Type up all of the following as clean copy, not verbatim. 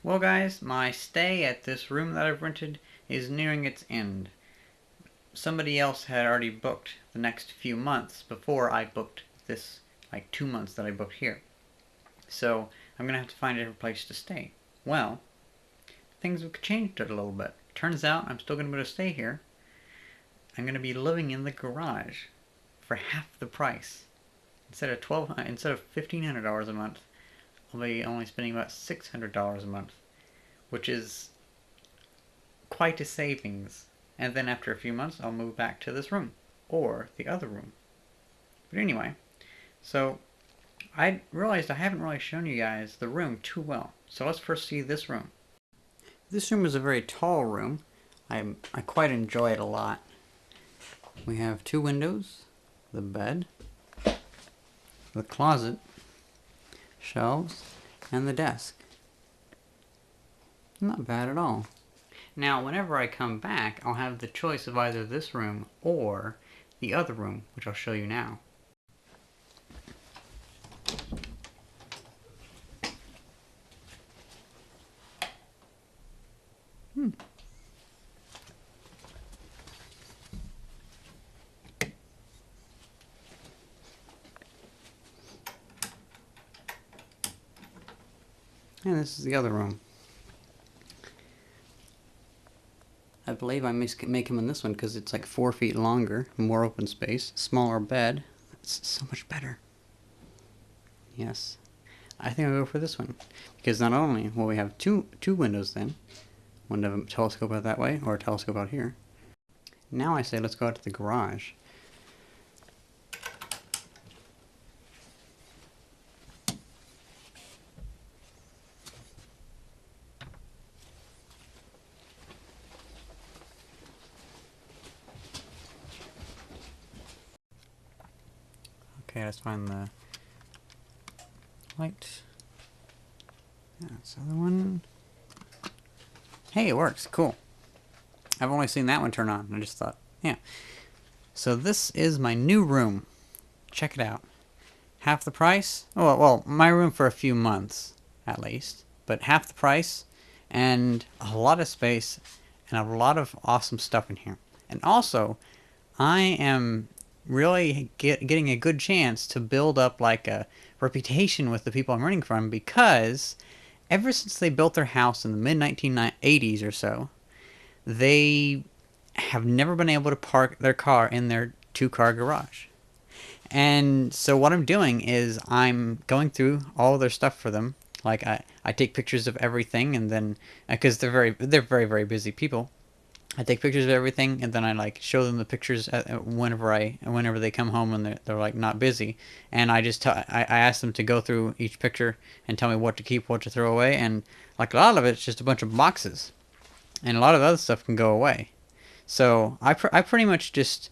Well guys, my stay at this room that I've rented is nearing its end. Somebody else had already booked the next few months before I booked this, like 2 months that I booked here. So I'm gonna have to find a different place to stay. Well, things have changed a little bit. Turns out I'm still gonna be able to stay here. I'm gonna be living in the garage for half the price. Instead of $1,500 a month, I'll be only spending about $600 a month, which is quite a savings. And then after a few months, I'll move back to this room or the other room. But anyway, so I realized I haven't really shown you guys the room too well. So let's first see this room. This room is a very tall room. I quite enjoy it a lot. We have 2 windows, the bed, the closet, shelves, and the desk. Not bad at all. Now, whenever I come back, I'll have the choice of either this room or the other room, which I'll show you now. And this is the other room. I believe I make him in this one because it's like 4 feet longer, more open space, smaller bed. It's so much better. Yes. I think I'll go for this one. Because not only will we have two windows then, one of them telescope out that way, or a telescope out here. Now I say let's go out to the garage. Okay, let's find the light. That's the other one. Hey, it works. Cool. I've only seen that one turn on. I just thought, yeah. So this is my new room. Check it out. Half the price. Oh, well, my room for a few months, at least. But half the price, and a lot of space, and a lot of awesome stuff in here. And also, I am really getting a good chance to build up like a reputation with the people I'm renting from, because ever since they built their house in the mid-1980s or so, they have never been able to park their car in their 2-car garage. And so what I'm doing is I'm going through all their stuff for them. Like I take pictures of everything, and then because they're very busy people, I take pictures of everything, and then I like show them the pictures whenever they come home and they're like not busy, and I ask them to go through each picture and tell me what to keep, what to throw away, and like a lot of it's just a bunch of boxes, and a lot of the other stuff can go away. So I pretty much just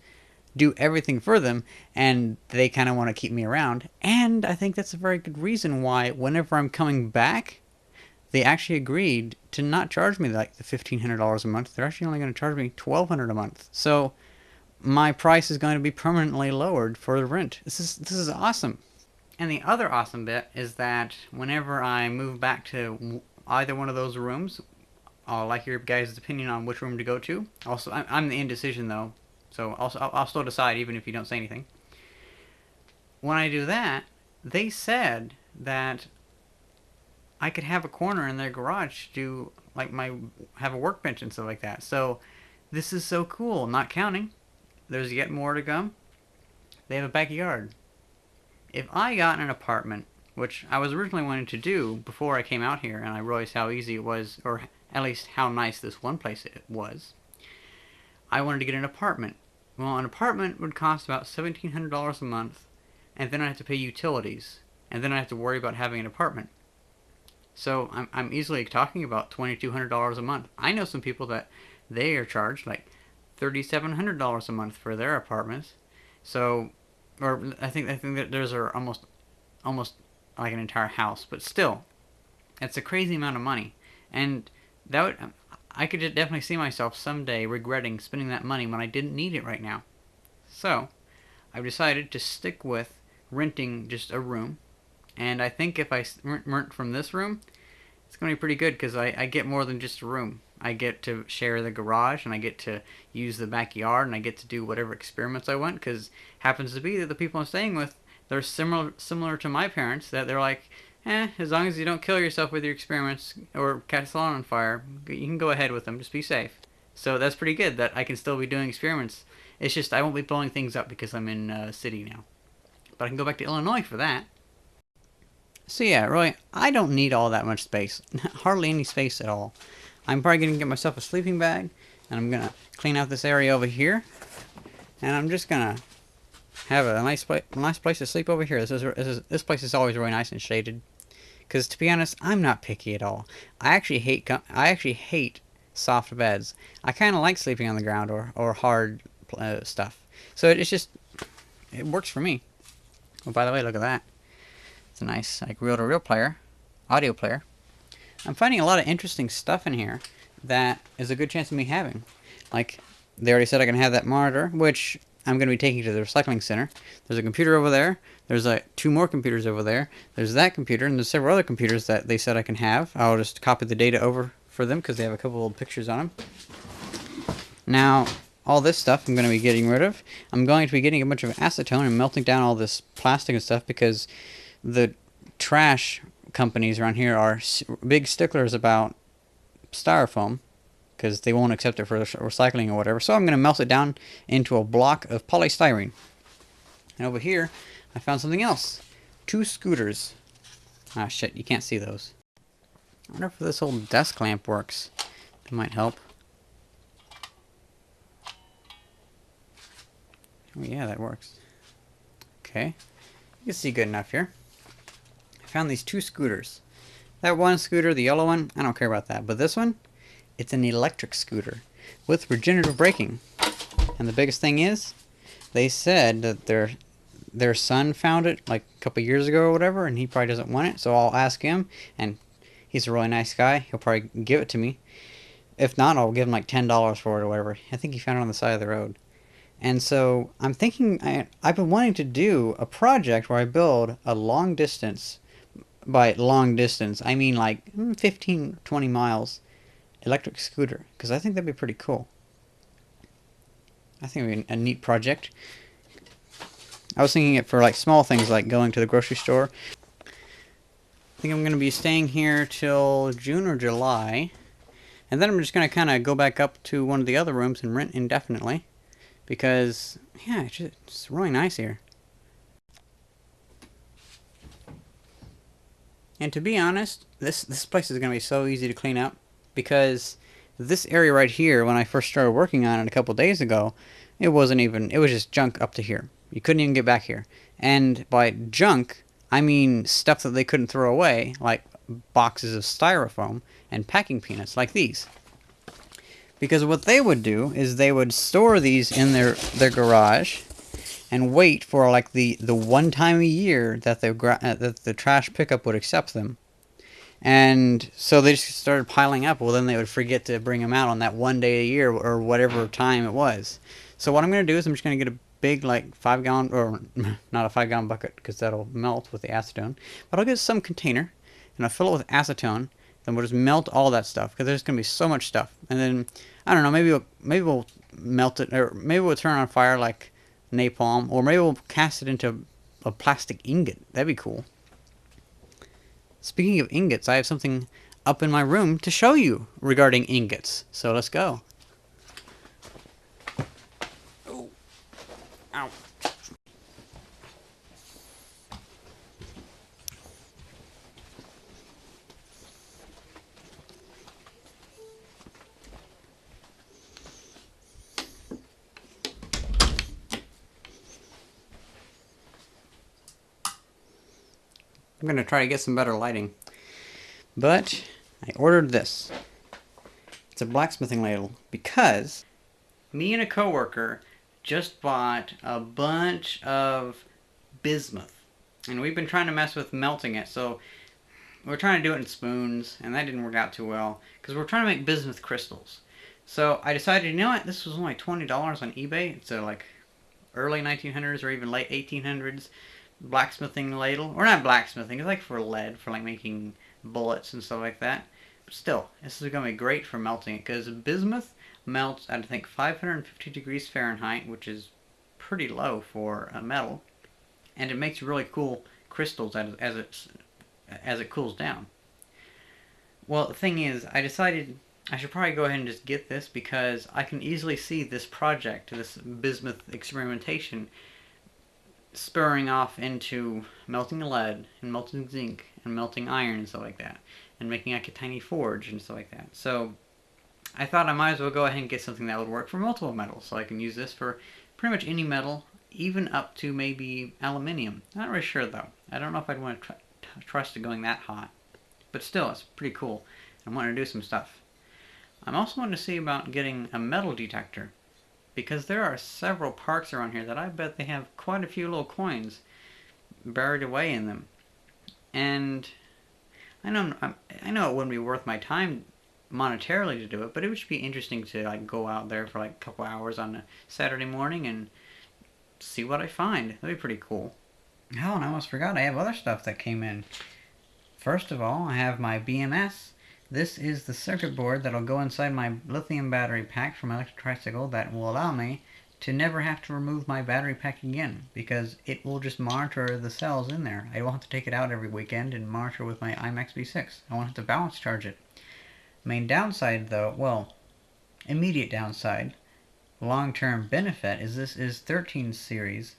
do everything for them, and they kind of want to keep me around, and I think that's a very good reason why whenever I'm coming back, they actually agreed to not charge me like the $1,500 a month. They're actually only going to charge me $1,200 a month. So my price is going to be permanently lowered for the rent. This is awesome. And the other awesome bit is that whenever I move back to either one of those rooms, I'll like your guys' opinion on which room to go to. Also, I'm the indecision though, so I'll still decide even if you don't say anything. When I do that, they said that I could have a corner in their garage to do like have a workbench and stuff like that. So this is so cool. Not counting, there's yet more to come. They have a backyard. If I got an apartment, which I was originally wanting to do before I came out here, and I realized how easy it was, or at least how nice this one place it was, I wanted to get an apartment. Well, an apartment would cost about $1,700 a month, and then I have to pay utilities, and then I have to worry about having an apartment. So I'm easily talking about $2,200 a month. I know some people that they are charged like $3,700 a month for their apartments. So, or I think that theirs are almost like an entire house. But still, it's a crazy amount of money, and I could definitely see myself someday regretting spending that money when I didn't need it right now. So, I've decided to stick with renting just a room. And I think if I rent from this room, It's going to be pretty good because I get more than just a room. I get to share the garage, and I get to use the backyard, and I get to do whatever experiments I want, because happens to be that the people I'm staying with, they're similar to my parents, that they're like, as long as you don't kill yourself with your experiments or catch a salon on fire, you can go ahead with them. Just be safe. So that's pretty good that I can still be doing experiments. It's just I won't be blowing things up because I'm in city now. But I can go back to Illinois for that. So yeah, really, I don't need all that much space. Hardly any space at all. I'm probably going to get myself a sleeping bag, and I'm going to clean out this area over here. And I'm just going to have a nice place to sleep over here. This place is always really nice and shaded. Because to be honest, I'm not picky at all. I actually hate soft beds. I kind of like sleeping on the ground or hard stuff. So it works for me. Oh, by the way, look at that. It's a nice like reel-to-reel player, audio player. I'm finding a lot of interesting stuff in here that is a good chance of me having. Like, they already said I can have that monitor, which I'm going to be taking to the recycling center. There's a computer over there. There's two more computers over there. There's that computer, and there's several other computers that they said I can have. I'll just copy the data over for them because they have a couple old pictures on them. Now, all this stuff I'm going to be getting rid of. I'm going to be getting a bunch of acetone and melting down all this plastic and stuff because the trash companies around here are big sticklers about styrofoam because they won't accept it for recycling or whatever. So I'm going to melt it down into a block of polystyrene. And over here, I found something else. 2 scooters. Ah, shit, you can't see those. I wonder if this old desk lamp works. It might help. Oh yeah, that works. Okay. You can see good enough here. I found these 2 scooters. That one scooter, the yellow one, I don't care about that. But this one, it's an electric scooter with regenerative braking. And the biggest thing is, they said that their son found it like a couple years ago or whatever, and he probably doesn't want it. So I'll ask him, and he's a really nice guy. He'll probably give it to me. If not, I'll give him like $10 for it or whatever. I think he found it on the side of the road. And so I'm thinking, I've been wanting to do a project where I build a long distance, by long distance, I mean like 15, 20 miles electric scooter, because I think that'd be pretty cool. I think it'd be a neat project. I was thinking it for like small things like going to the grocery store. I think I'm going to be staying here till June or July. And then I'm just going to kind of go back up to one of the other rooms and rent indefinitely. Because, yeah, it's really nice here. And to be honest, this place is going to be so easy to clean up. Because this area right here, when I first started working on it a couple days ago, it was just junk up to here. You couldn't even get back here. And by junk, I mean stuff that they couldn't throw away, like boxes of styrofoam and packing peanuts like these. Because what they would do is they would store these in their garage and wait for like the one time a year that the trash pickup would accept them. And so they just started piling up. Well, then they would forget to bring them out on that one day a year or whatever time it was. So what I'm going to do is I'm just going to get a big like 5-gallon, or not a 5-gallon bucket because that'll melt with the acetone. But I'll get some container and I'll fill it with acetone. Then we'll just melt all that stuff because there's going to be so much stuff. And then I don't know, maybe we'll melt it, or maybe we'll turn it on fire like napalm, or maybe we'll cast it into a plastic ingot. That'd be cool. Speaking of ingots, I have something up in my room to show you regarding ingots. So let's go. Oh. Ow. I'm going to try to get some better lighting. But I ordered this. It's a blacksmithing ladle because me and a coworker just bought a bunch of bismuth. And we've been trying to mess with melting it. So we're trying to do it in spoons, and that didn't work out too well because we're trying to make bismuth crystals. So I decided, you know what, this was only $20 on eBay. It's a like early 1900s or even late 1800s blacksmithing ladle, or not blacksmithing, it's like for lead, for like making bullets and stuff like that. But still, this is going to be great for melting it, because bismuth melts at, I think, 550 degrees Fahrenheit, which is pretty low for a metal, and it makes really cool crystals as it cools down. Well, the thing is, I decided I should probably go ahead and just get this, because I can easily see this project, this bismuth experimentation, spurring off into melting lead and melting zinc and melting iron and stuff like that, and making like a tiny forge and stuff like that. So I thought I might as well go ahead and get something that would work for multiple metals, so I can use this for pretty much any metal, even up to maybe aluminium. I'm not really sure though. I don't know if I'd want to trust it going that hot, but still, it's pretty cool. I want to do some stuff. I'm also wanting to see about getting a metal detector, because there are several parks around here that I bet they have quite a few little coins buried away in them. And I know it wouldn't be worth my time monetarily to do it, but it would be interesting to like go out there for like a couple hours on a Saturday morning and see what I find. That'd be pretty cool. Oh, and I almost forgot, I have other stuff that came in. First of all, I have my BMS. This is the circuit board that'll go inside my lithium battery pack for my electric tricycle that will allow me to never have to remove my battery pack again, because it will just monitor the cells in there. I won't have to take it out every weekend and monitor with my IMAX V6. I won't have to balance charge it. Main downside though, well, immediate downside, long-term benefit is this is 13 series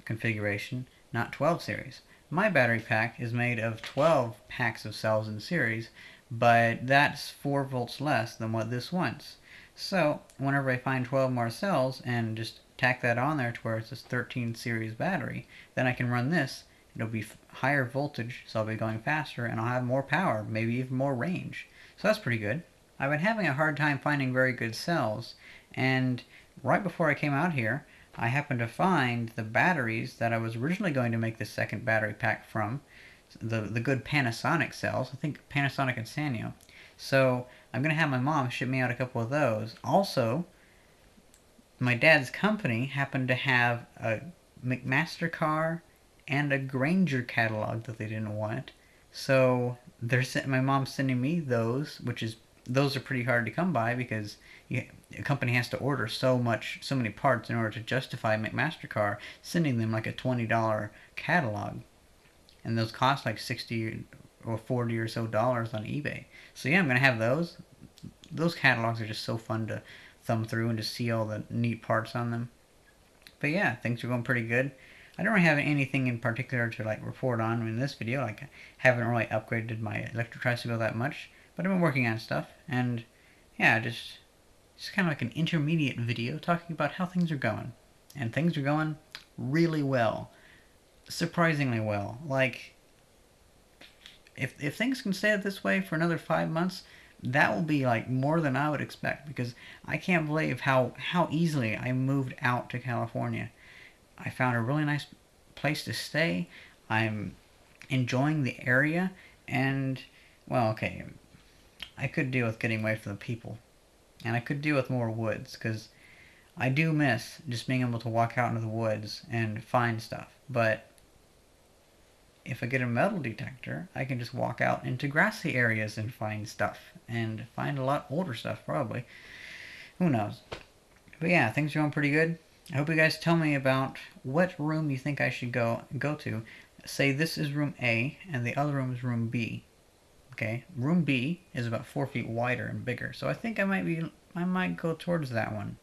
configuration, not 12 series. My battery pack is made of 12 packs of cells in series, but that's 4 volts less than what this wants. So whenever I find 12 more cells and just tack that on there to where it's this 13 series battery, then I can run this. It'll be higher voltage, so I'll be going faster, and I'll have more power, maybe even more range. So that's pretty good. I've been having a hard time finding very good cells, and right before I came out here, I happened to find the batteries that I was originally going to make the second battery pack from, the good Panasonic cells. I think Panasonic and Sanyo. So I'm going to have my mom ship me out a couple of those. Also, my dad's company happened to have a McMaster car and a Granger catalog that they didn't want. So my mom's sending me those, those are pretty hard to come by, because a company has to order so many parts in order to justify McMaster-Carr sending them like a $20 catalog, and those cost like $60 or $40 or so dollars on eBay. So yeah, I'm gonna have those. Those catalogs are just so fun to thumb through and to see all the neat parts on them. But yeah, things are going pretty good. I don't really have anything in particular to like report on in this video. Like, I haven't really upgraded my electric tricycle that much, but I've been working on stuff, and yeah, just kind of like an intermediate video talking about how things are going. And things are going really well. Surprisingly well. Like, if things can stay this way for another 5 months, that will be like more than I would expect, because I can't believe how easily I moved out to California. I found a really nice place to stay. I'm enjoying the area, and, well, okay, I could deal with getting away from the people, and I could deal with more woods, because I do miss just being able to walk out into the woods and find stuff. But if I get a metal detector, I can just walk out into grassy areas and find stuff, and find a lot older stuff, probably. Who knows? But yeah, things are going pretty good. I hope you guys tell me about what room you think I should go to. Say this is room A, and the other room is room B. Okay, room B is about 4 feet wider and bigger, so I think I might go towards that one.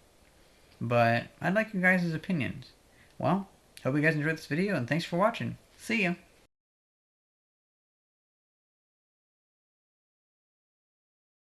But I'd like you guys' opinions. Well, hope you guys enjoyed this video, and thanks for watching. See ya!